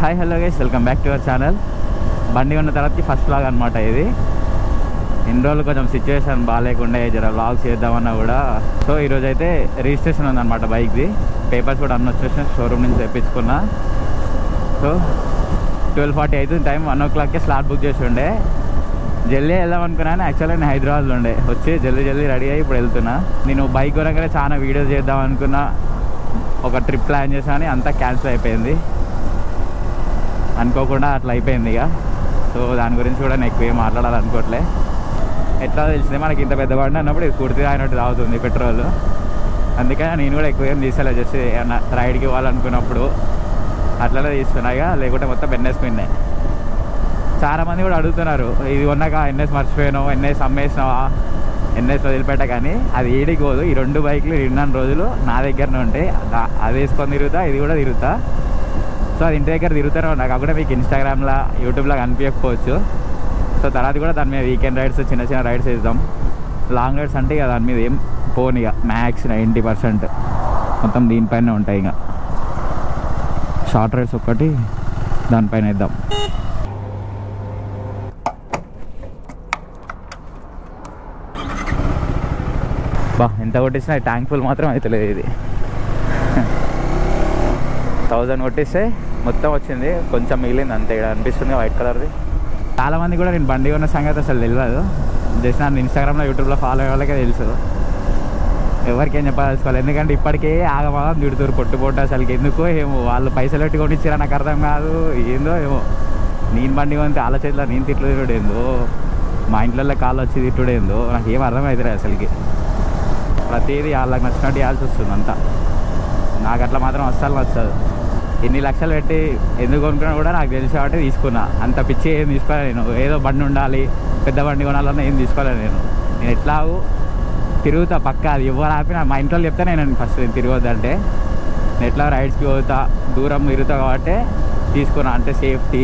Hi hello guys, welcome back to our channel. బండి ఉన్న తర్వాతకి ఫస్ట్ వ్లాగ్ అనమాట ఇది. ఇన్ని రోజులు కొంచెం సిచ్యువేషన్ బాగాలేకుండా జర వ్లాగ్ చేద్దామన్నా కూడా. సో ఈరోజు అయితే రిజిస్ట్రేషన్ ఉందన్నమాట బైక్ది. పేపర్స్ కూడా అన్నీ వచ్చేసిన షోరూమ్ నుంచి తెప్పించుకున్నా. సో 12:40 అవుతుంది టైం. 1 o'clockకే స్లాట్ బుక్ చేసి ఉండే. జల్దీ వెళ్దాం అనుకున్నాను. యాక్చువల్గా నేను హైదరాబాద్లో ఉండే, వచ్చి జల్దీ రెడీ అయ్యి ఇప్పుడు వెళ్తున్నా. నేను బైక్ కొనగానే చాలా వీడియోస్ చేద్దాం అనుకున్నా, ఒక ట్రిప్ ప్లాన్ చేసాను, అంతా క్యాన్సిల్ అయిపోయింది. అనుకోకుండా అట్లా అయిపోయింది ఇక. సో దాని గురించి కూడా నేను ఎక్కువ ఏం మాట్లాడాలనుకోవట్లే. ఎట్లా తెలిసిందే మనకి ఇంత పెద్ద బండి అన్నప్పుడు ఇది పూర్తిగా అయినట్టు తాగుతుంది పెట్రోల్. అందుకని నేను కూడా ఎక్కువ ఏం తీసేలా, జస్ట్ ఏమన్నా రైడ్కి ఇవ్వాలనుకున్నప్పుడు అట్లనే తీస్తున్నా ఇక. లేకుంటే మొత్తం ఎన్ఎస్ పిన్నాయి. చాలామంది కూడా అడుగుతున్నారు, ఇది కొన్నాక ఎన్ఎస్ మర్చిపోయాను, ఎన్ఎస్ అమ్మేసినావా, ఎన్ఎస్ వదిలిపెట్టా. కానీ అది ఏడికి పోదు. ఈ 2 బైక్లు 2 రోజులు నా దగ్గరనే ఉంటాయి. అది వేసుకొని తిరుగుతా, ఇది కూడా తిరుగుతా. సో అది ఇంటి దగ్గర తిరుగుతూనే ఉన్నా. కాకుండా మీకు ఇన్స్టాగ్రామ్లో యూట్యూబ్లో కనిపించకపోవచ్చు. సో తర్వాత కూడా దాని మీద వీకెండ్ రైడ్స్, చిన్న రైడ్స్ వేద్దాం. లాంగ్ రైడ్స్ అంటే ఇక దాని మీద ఏం పోను. ఇక మ్యాక్స్ 90% మొత్తం దీనిపైనే ఉంటాయి. ఇక షార్ట్ రైడ్స్ ఒక్కటి దానిపైన వేద్దాం. బా ఎంత కొట్టించినా ట్యాంక్ ఫుల్ మాత్రం అవుతలేదు. ఇది 1000 కొట్టిస్తే మొత్తం వచ్చింది, కొంచెం మిగిలింది అంతే. ఇక్కడ అనిపిస్తుంది వైట్ కలర్ది. చాలామంది కూడా నేను బండి ఉన్న సంగతి అసలు తెలియదు. జస్ట్ నన్ను ఇన్స్టాగ్రామ్లో యూట్యూబ్లో ఫాలో అయ్యే వాళ్ళకే తెలుసు. ఎవరికేం చెప్పాల్సుకోవాలి. ఎందుకంటే ఇప్పటికే ఆగమాగం తిడుతురు పొట్టు అసలుకి. ఎందుకో ఏమో వాళ్ళు పైసలు పెట్టి కొనిచ్చారా నాకు అర్థం కాదు. ఏందో ఏమో నేను బండి కొనితే వాళ్ళ చేతిలో నేను తిట్లు తిట్టుడేందో, మా ఇంట్లో కాళ్ళు వచ్చి తిట్టుడేందో నాకు ఏం అర్థమవుతుంది అసలుకి. ప్రతిదీ వాళ్ళకి నచ్చినట్టు ఇవ్వాల్సి వస్తుంది అంతా. నాకు అట్లా మాత్రం అస్సలు నచ్చదు. ఎన్ని లక్షలు పెట్టి ఎందుకు కొనుక్కున్నా కూడా నాకు తెలిసి కాబట్టి తీసుకున్నా. అంత పిచ్చి ఏం తీసుకోవాలి నేను. ఏదో బండి ఉండాలి, పెద్ద బండి కొనాలన్నా ఏం తీసుకోలేదు నేను ఎట్లాగూ తిరుగుతా పక్కా. అది ఎవరు ఆపినా మా ఇంట్లో చెప్తే నేను ఫస్ట్ తిరగొద్దంటే నేను ఎట్లా రైడ్స్కి పోతా, దూరం తిరుగుతా కాబట్టి తీసుకున్నా. అంటే సేఫ్టీ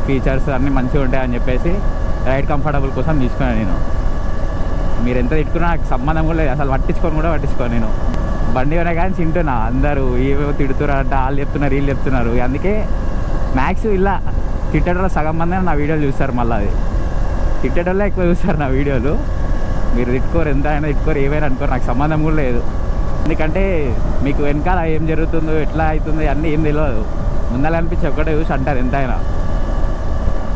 ఫీచర్స్ అన్నీ మంచిగా ఉంటాయని చెప్పేసి రైడ్ కంఫర్టబుల్ కోసం తీసుకున్నాను నేను. మీరు ఎంత తిట్టుకున్నా నాకు సంబంధం కూడా లేదు. అసలు పట్టించుకోను నేను. బండి కొనే కానీ తింటున్నా. అందరూ ఏవో తిడుతున్నారు అంటే వాళ్ళు చెప్తున్నారు, వీళ్ళు చెప్తున్నారు. అందుకే మ్యాక్స్ ఇలా తిట్టడంలో సగం మంది నా వీడియోలు చూస్తారు. మళ్ళీ అది తిట్టడంలో ఎక్కువ చూస్తారు నా వీడియోలు. మీరు తిట్టుకోరు, ఎంత అయినా తిట్టుకోరు, ఏమైనా అనుకోరు, నాకు సంబంధం కూడా లేదు. ఎందుకంటే మీకు వెనకాల ఏం జరుగుతుందో, ఎట్లా అవుతుందో అన్నీ ఏం తెలియదు. ముందర అనిపించి ఒక్కటే చూసి అంటారు ఎంత అయినా.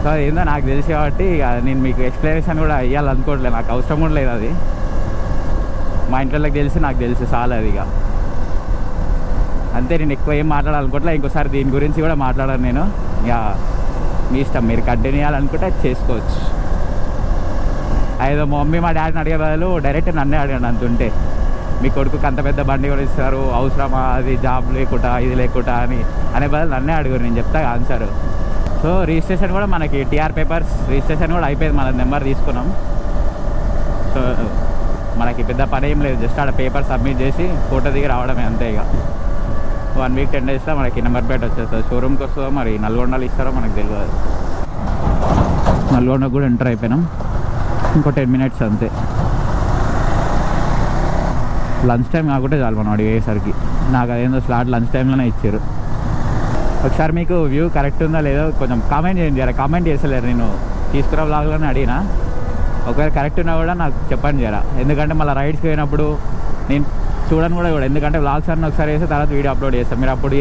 సో అది ఏందో నాకు తెలిసి కాబట్టి ఇక నేను మీకు ఎక్స్ప్లెనేషన్ కూడా ఇవ్వాలనుకోవట్లేదు. నాకు అవసరం కూడా లేదు అది. మా ఇంట్లోకి తెలిసి నాకు తెలిసి చాలా అది. ఇక అంతే. నేను ఎక్కువ ఏం మాట్లాడాలనుకోవట్లే. ఇంకోసారి దీని గురించి కూడా మాట్లాడాను నేను. ఇక మీ ఇష్టం, మీరు కంటిన్యూ చేయాలనుకుంటే చేసుకోవచ్చు. ఏదో మా మమ్మీ మా డాడీని అడిగే బదులు డైరెక్ట్ నన్నే అడిగాను. అంతుంటే మీ కొడుకుకి అంత పెద్ద బండి కూడా ఇస్తారు, అవసరమా, అది జాబ్ లేకుండా ఇది లేకుండా అనే బదులు నన్నే అడుగురు, నేను చెప్తా ఆన్సర్. సో రిజిస్ట్రేషన్ కూడా మనకి టీఆర్ పేపర్స్ రిజిస్ట్రేషన్ కూడా అయిపోయింది. మన నెంబర్ తీసుకున్నాం. సో మనకి పెద్ద పని ఏం లేదు. జస్ట్ ఆడ పేపర్ సబ్మిట్ చేసి ఫోటో దిగి రావడమే అంతే. ఇక 1 వీక్ 10 డేస్లో మనకి నెంబర్ ప్లేట్ వచ్చేస్తుంది. షోరూమ్కి వస్తుందో మరి నల్గొండలో ఇస్తారో మనకు తెలియదు. నల్గొండకు కూడా ఎంటర్ అయిపోయినాం. ఇంకో 10 minutes అంతే. లంచ్ టైం కాకుంటే చాలు మనం అడిగేసరికి. నాకు అదేందో స్లాట్ లంచ్ టైంలోనే ఇచ్చారు. ఒకసారి మీకు వ్యూ కరెక్ట్ ఉందా లేదో కొంచెం కామెంట్ చేయండి. జరా కామెంట్ చేసలేరు. నేను తీసుకురా వ్లాగ్లోనే అడిగినా. ఒకవేళ కరెక్ట్ ఉన్నా కూడా నాకు చెప్పండి జరా. ఎందుకంటే మళ్ళీ రైడ్స్కి పోయినప్పుడు నేను చూడను కూడా. ఎందుకంటే వ్లాగ్స్ అన్నీ ఒకసారి వేస్తే తర్వాత వీడియో అప్లోడ్ చేస్తాను. మీరు అప్పుడు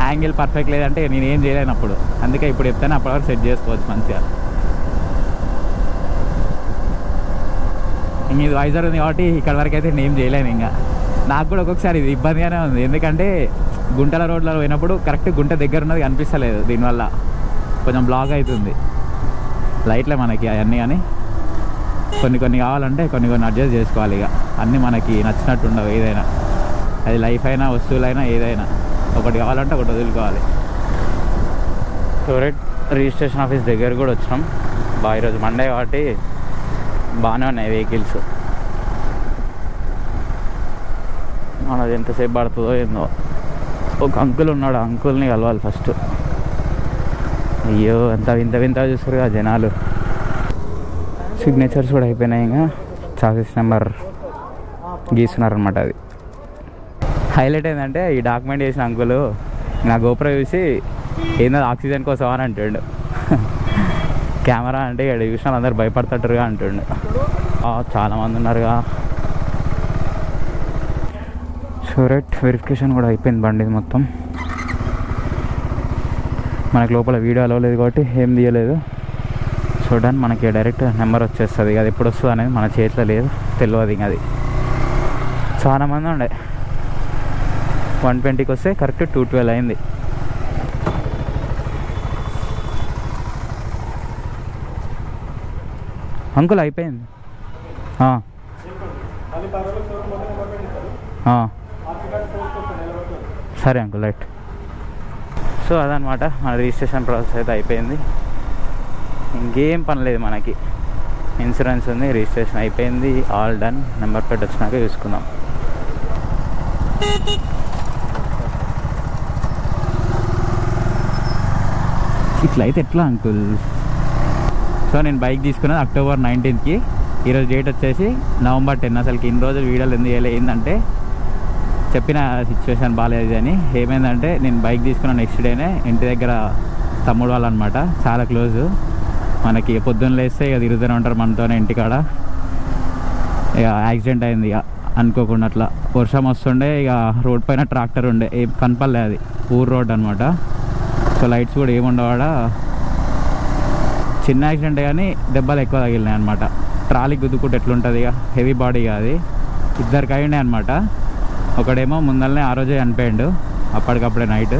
యాంగిల్ పర్ఫెక్ట్ లేదంటే నేను ఏం చేయలేనప్పుడు. అందుకే ఇప్పుడు చెప్తాను, అప్పటివరకు సెట్ చేసుకోవచ్చు మంచిగా. ఇంక ఇది వైజర్ ఉంది కాబట్టి ఇక్కడ వరకు అయితే నేను ఏం చేయలేను. ఇంకా నాకు కూడా ఒక్కొక్కసారి ఇది ఇబ్బందిగానే ఉంది. ఎందుకంటే గుంటల రోడ్లో పోయినప్పుడు కరెక్ట్ గుంట దగ్గర ఉన్నది కనిపిస్తలేదు. దీనివల్ల కొంచెం బ్లాక్ అవుతుంది. లైట్లే మనకి అవన్నీ. కానీ కొన్ని కావాలంటే కొన్ని అడ్జస్ట్ చేసుకోవాలి. ఇక అన్నీ మనకి నచ్చినట్టు ఉండవు. ఏదైనా అది లైఫ్ అయినా వస్తువులైనా ఏదైనా ఒకటి కావాలంటే ఒకటి వదులుకోవాలి. టూరెట్ రిజిస్ట్రేషన్ ఆఫీస్ దగ్గర కూడా వచ్చినాం. ఈరోజు మండే కాబట్టి బాగానే ఉన్నాయి వెహికల్స్. మనది ఎంతసేపు పడుతుందో ఏందో. ఒక అంకుల్ ఉన్నాడు, అంకుల్ని కలవాలి ఫస్ట్. అయ్యో ఎంత వింత చూస్తారు కదా జనాలు. సిగ్నేచర్స్ కూడా అయిపోయినాయి. ఇంకా చాసెస్ నెంబర్ గీస్తున్నారనమాట. అది హైలైట్ ఏంటంటే ఈ డాక్యుమెంట్ చేసిన అంకులు నా గోప్రో చూసి ఏందో ఆక్సిజన్ కోసం అని అంటుండు. కెమెరా అంటే ఇక్కడ చూసిన అందరు భయపడతారుగా అంటుండు. చాలామంది ఉన్నారుగా. షూరెట్ వెరిఫికేషన్ కూడా అయిపోయింది బండి మొత్తం. మనకు లోపల వీడియో అలవ్ లేదు కాబట్టి ఏం తీయలేదు. చూడండి మనకి డైరెక్ట్ నెంబర్ వచ్చేస్తుంది. అది ఎప్పుడు వస్తుంది అనేది మన చేతిలో లేదు, తెలియదు. ఇంకా అది చాలామంది ఉండే. 120కి వస్తే కరెక్ట్ 212 అయింది. అంకుల్ అయిపోయింది. సరే అంకుల్ రైట్. సో అదనమాట మన రిజిస్ట్రేషన్ ప్రాసెస్ అయితే అయిపోయింది. ఇంకేం పని లేదు మనకి. ఇన్సూరెన్స్ ఉంది, రిజిస్ట్రేషన్ అయిపోయింది, ఆల్ డన్. నెంబర్ ప్లేట్ వచ్చినాక చూసుకుందాం. ఇట్లా అయితే ఎట్లా అంకుల్? సో నేను బైక్ తీసుకున్నది అక్టోబర్ 19కి. ఈరోజు డేట్ వచ్చేసి నవంబర్ 10. అసలుకి ఇన్ని రోజులు వీడియోలు ఎందుకు ఏంటంటే చెప్పిన సిచ్యువేషన్ బాగాలేదు అని. ఏమైందంటే నేను బైక్ తీసుకున్న నెక్స్ట్ డేనే ఇంటి దగ్గర తమ్ముడు వాళ్ళు అనమాట, చాలా క్లోజ్ మనకి. పొద్దున్న లేస్తే ఇక తిరుగుతూనే ఉంటారు మనతోనే ఇంటికాడ. ఇక యాక్సిడెంట్ అయింది ఇక అనుకోకుండా. అట్లా వర్షం వస్తుండే, ఇక రోడ్ పైన ట్రాక్టర్ ఉండే, ఏం కనపడలే. అది ఊరు రోడ్ అనమాట. సో లైట్స్ కూడా ఏముండవాడ. చిన్న యాక్సిడెంట్ కానీ దెబ్బలు ఎక్కువ తగిలినాయి అనమాట. ట్రాలీ గుద్దుకుంటే ఎట్లుంటుంది ఇక, హెవీ బాడీ అది. ఇద్దరికి అయ్యిండే అనమాట. ఒకడేమో ముందరనే ఆ రోజే చనిపోయాడు అప్పటికప్పుడే నైట్.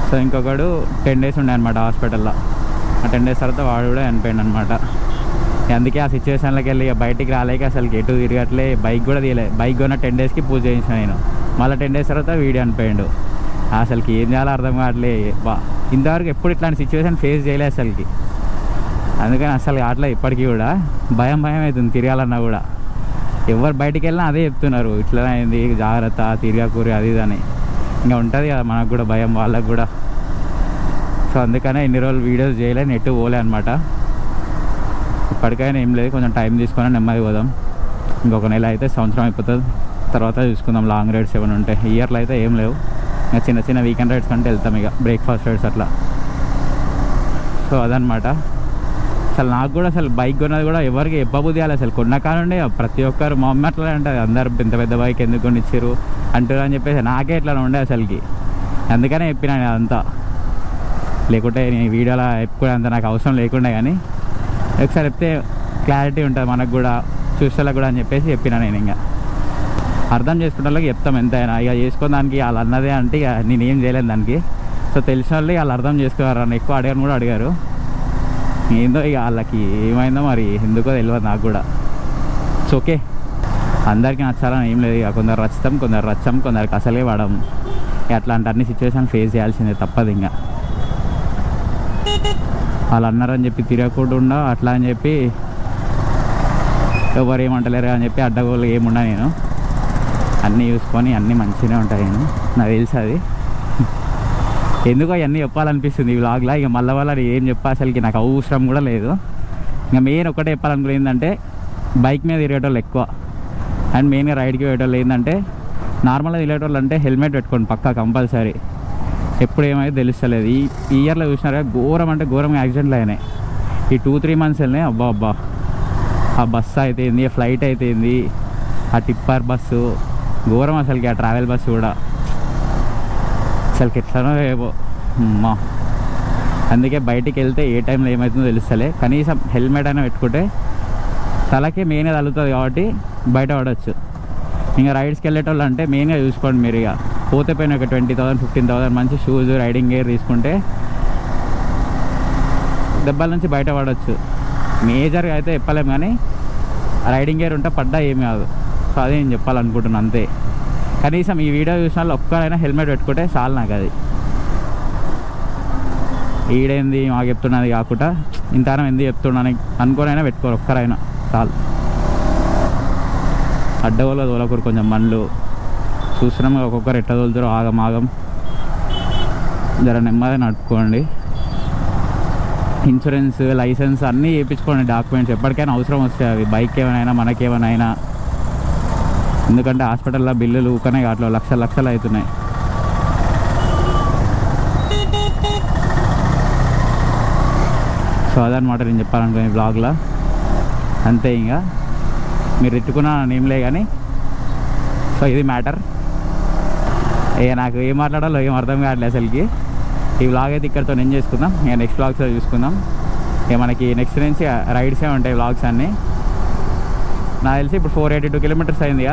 సో ఇంకొకడు 10 days ఉండే అనమాట హాస్పిటల్లో. ఆ 10 days తర్వాత వాడు కూడా చనిపోయాడు అనమాట. అందుకే ఆ సిచ్యువేషన్లోకి వెళ్ళి బయటికి రాలేక అసలు ఎటు తిరగట్లే, బైక్ కూడా తీయలే. బైక్ కొన్న 10 daysకి పూజ చేయించిన నేను. మళ్ళీ 10 days తర్వాత వీడియో చనిపోయాడు. అసలుకి ఏం చేయాలో అర్థం కావట్లే. ఇంతవరకు ఎప్పుడు ఇట్లాంటి సిచ్యువేషన్ ఫేస్ చేయలే అసలుకి. అందుకని అసలు అట్లా ఇప్పటికీ కూడా భయం అవుతుంది తిరగాలన్నా కూడా. ఎవరు బయటికి వెళ్ళినా అదే చెప్తున్నారు, ఇట్లా అయింది జాగ్రత్త, తిరగకూరి అది ఇది అని. ఇంకా ఉంటుంది కదా మనకు కూడా భయం, వాళ్ళకు కూడా. సో అందుకనే ఇన్ని రోజులు వీడియోస్ చేయలే, నెట్ పోలే అనమాట. ఇప్పటికైనా ఏం లేదు, కొంచెం టైం తీసుకొని నెమ్మది పోదాం. ఇంకొక నెల అయితే సంవత్సరం అయిపోతుంది. తర్వాత చూసుకుందాం లాంగ్ రైడ్స్ ఏమైనా ఉంటాయి. ఇయర్లో అయితే ఏం లేవు. ఇంకా చిన్న చిన్న వీకెండ్ రైడ్స్ కంటే వెళ్తాం, ఇక బ్రేక్ఫాస్ట్ రైడ్స్ అట్లా. సో అదనమాట. అసలు నాకు కూడా అసలు బైక్ కొన్నది కూడా ఎవరికి చెప్పబుద్ధి కాలేదు అసలు. కొన్న కానుండే ప్రతి ఒక్కరు మా అమ్మ అట్లా అంటే అందరు పెద్ద పెద్ద బైక్ ఎందుకు కొనిచ్చారు అంటారు అని చెప్పేసి నాకే ఇట్లా ఉండే అసలుకి. అందుకనే చెప్పినా అదంతా. లేకుంటే నేను వీడియోలో ఎప్పుడు అంత నాకు అవసరం లేకుండా, కానీ ఒకసారి చెప్తే క్లారిటీ ఉంటుంది మనకు కూడా, చూసేలా కూడా అని చెప్పేసి చెప్పినా నేను. ఇంకా అర్థం చేసుకునే వాళ్ళకి చెప్తాం ఎంతైనా. ఇక చేసుకున్న దానికి వాళ్ళు అన్నదే అంటే ఇక నేనేం చేయలేను దానికి. సో తెలిసిన వాళ్ళు వాళ్ళు అర్థం చేసుకోవాలి. నన్ను ఎక్కువ అడిగారు కూడా అడిగారు. ఏందో ఇక వాళ్ళకి ఏమైందో మరి ఎందుకో తెలియదు నాకు కూడా. ఇట్స్ ఓకే, అందరికీ నచ్చాలని ఏం లేదు. ఇక కొందరు రచ్చుతాం, కొందరు రచ్చం, కొందరికి అసలే పడము. అట్లాంటి అన్ని సిచ్యువేషన్ ఫేస్ చేయాల్సిందే, తప్పదు. ఇంకా వాళ్ళు అన్నారని చెప్పి తిరగకుండా అట్లా అని చెప్పి ఎవరు ఏమంటలేరు అని చెప్పి అడ్డగోళ్ళు ఏముండా. నేను అన్నీ చూసుకొని అన్నీ మంచిగానే ఉంటాయి. నేను నాకు తెలుసు అది. ఎందుకో అవన్నీ చెప్పాలనిపిస్తుంది ఈ వ్లాగ్లో. ఇక మళ్ళీ వాళ్ళని ఏం చెప్పా అసలుకి నాకు అవసరం కూడా లేదు. ఇంకా మెయిన్ ఒకటే చెప్పాలనుకున్నది ఏంటంటే బైక్ మీద తిరిగేటోళ్ళు ఎక్కువ, అండ్ మెయిన్గా రైడ్కి పోయేటోళ్ళు ఏంటంటే నార్మల్గా తిరిగేటోళ్ళు అంటే హెల్మెట్ పెట్టుకోండి పక్కా కంపల్సరీ. ఎప్పుడు ఏమైతే తెలుస్తలేదు. ఈ ఇయర్లో చూసినారా ఘోరం అంటే ఘోరంగా యాక్సిడెంట్లు అయినాయి. ఈ 2-3 months వెళ్ళినాయి. అబ్బా ఆ బస్సు అయితేంది, ఫ్లైట్ అయితేంది, ఆ టిప్పర్ బస్సు ఘోరం అసలుకి. ఆ ట్రావెల్ బస్సు కూడా అసలుకి ఎట్లనో ఏమో అమ్మా. అందుకే బయటికి వెళ్తే ఏ టైంలో ఏమవుతుందో తెలుస్తలే. కనీసం హెల్మెట్ అయినా పెట్టుకుంటే తలకి మెయిన్గా తగులుతుంది కాబట్టి బయట పడవచ్చు. ఇంకా రైడ్స్కి వెళ్ళేటోళ్ళు అంటే మెయిన్గా చూసుకోండి మీరు. ఇక పోతే పైన ఒక 20,000 15,000 మంచి షూస్, రైడింగ్ గేర్ తీసుకుంటే దెబ్బల నుంచి బయట పడవచ్చు. మేజర్గా అయితే చెప్పలేము, కానీ రైడింగ్ గేర్ ఉంటే పడ్డా ఏమి కాదు. సో అదే నేను చెప్పాలనుకుంటున్నాను అంతే. కనీసం ఈ వీడియో చూసిన వాళ్ళు ఒక్కరైనా హెల్మెట్ పెట్టుకుంటే చాలు నాకు. అది ఈడేంది మాకు చెప్తున్నది కాకుండా ఇంతనం ఎందుకు చెప్తున్నాను అనుకోనైనా పెట్టుకోరు ఒక్కరైనా చాలు. అడ్డగోలో తోలకూరు కొంచెం బండ్లు చూస్తున్నాం, ఒక్కొక్కరు ఎట్లా తోలుతారో ఆగం జర నెమ్మది నడుపుకోండి. ఇన్సూరెన్స్, లైసెన్స్ అన్నీ చేయించుకోండి. డాక్యుమెంట్స్ ఎప్పటికైనా అవసరం వస్తాయి అవి, బైక్ ఏమైనా మనకేమైనా. ఎందుకంటే హాస్పిటల్లో బిల్లులు ఊకనే అట్లా లక్షలు అవుతున్నాయి. సో అదనమాట నేను చెప్పాలనుకునే బ్లాగ్లో. అంతే, ఇంకా మీరు ఎత్తుకున్న నేమ్లే కానీ. సో ఇది మ్యాటర్. నాకు ఏం మాట్లాడాలో ఏం అర్థం కావట్లేదు అసలుకి. ఈ వ్లాగ్ అయితే ఇక్కడితో నేను చేసుకుందాం. ఇక నెక్స్ట్ వ్లాగ్స్లో చూసుకుందాం. ఇక మనకి నెక్స్ట్ నుంచి రైడ్సే ఉంటాయి వ్లాగ్స్ అన్నీ. నాకు తెలిసి ఇప్పుడు 482 కిలోమీటర్స్ అయింది.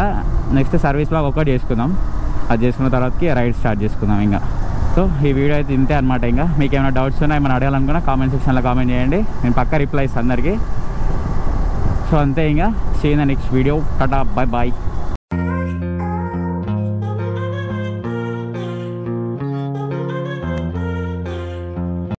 నెక్స్ట్ సర్వీస్ వ్లాగ్ ఒకటి చేసుకుందాం. అది చేసుకున్న తర్వాతకి రైడ్ స్టార్ట్ చేసుకుందాం ఇంకా. సో ఈ వీడియో అయితే ఇంతే అనమాట. ఇంకా మీకు ఏమైనా డౌట్స్ ఉన్నా ఏమైనా అడగాలనుకున్నా కామెంట్ సెక్షన్లో కామెంట్ చేయండి. నేను పక్కా రిప్లై ఇస్తాను అందరికీ. సో అంతే, ఇంకా see in the next video. Tata, bye bye.